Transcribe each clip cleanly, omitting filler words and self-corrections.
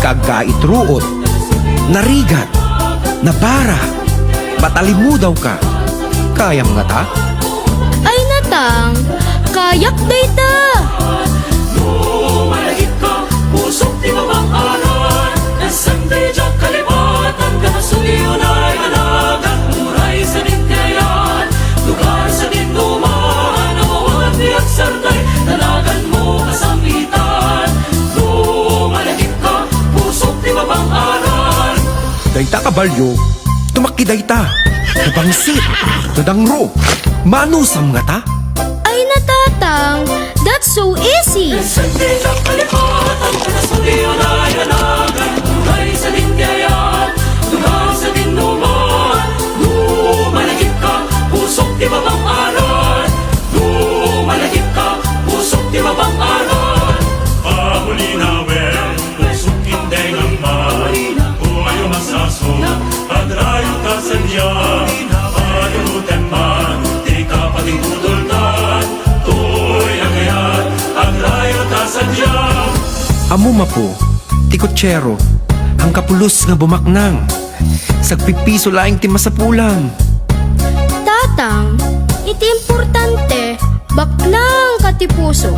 kagaitruot, narigat, nabara, batalimu daw ka. Kayam nga ta? Ay natang, kayak dayta. Malagip ka, pusok di mabang-aran. Nasandi dyan kalibatan, kanasuliyon ay alagan. Muray sa dinkayan, lugar sa dinduman. Amawan niyak sarday, dalagan mo kasambitan. Malagip ka, pusok di mabang-aran. Dayta kabalyo, tumaki dayta. Nabangsit, nadangro, manusam nga ta? Ay natatang, that's so easy. Nasandi dyan kalibatan, kanasuliyon ay alagan. Muray sa dinkayan, lugar sa dinduman. Malagip ka, pusok di mabang-aran. Malagip ka, pusok di mabang-aran. Pahulinawin, pusok hindi ngaman. Umayo masaso, adrayo ka sa niya. Panunutan man, di ka pating tutultan. Tuy agayat, adrayo ka sa niya. Amo mapo, tikotsero, ang kapulos nga bumaknang. Sagpipiso laing timasapulang. Tatang, iti importante, baknang katipuso,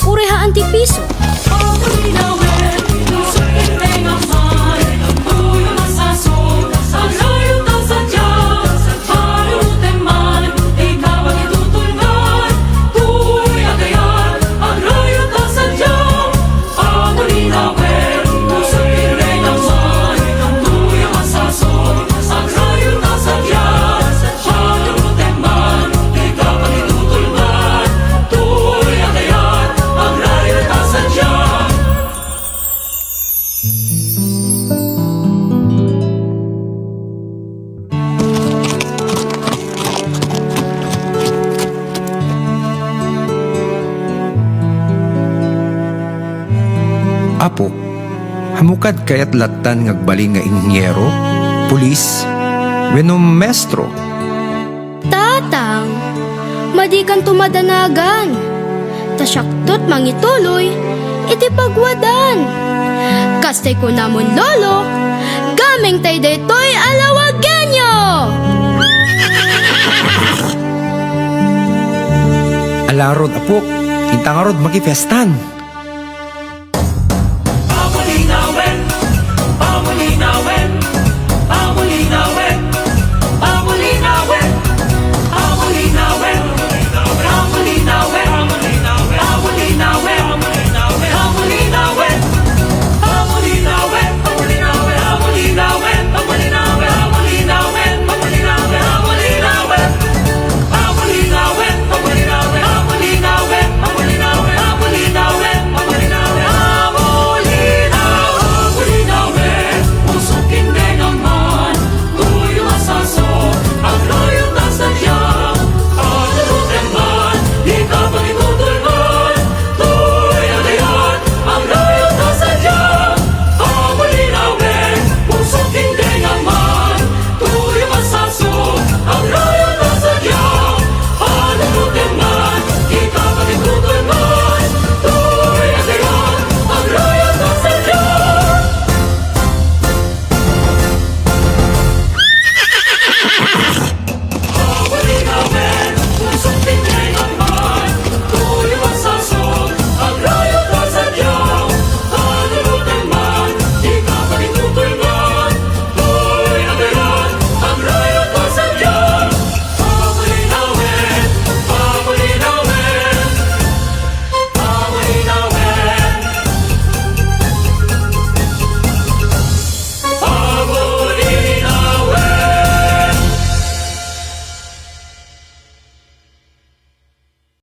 urehaan ti piso. Pahulinawin, pusok hindi ngaman. Umayo masaso, adrayo ka sa niya. Panunutan man, di ka pating tutultan. Tuy agayat, adrayo ka sa niya. Pahulinawin, pusok hindi ngaman. Umayo masaso, adrayo ka sa niya. Panunutan man, di ka pating tutultan. Tuy agayat, adrayo ka sa niya. Apo, hamukad kayat latan ngagbaling nga inhinyero, pulis, wenno mestro. Tatang, madikan tumadanagan, tasyaktot mangituloy, iti pagwadan. Kastay ko namon lolo, gameng tay daytoy alawagenyo. Alarod apok, intangarod makifestan.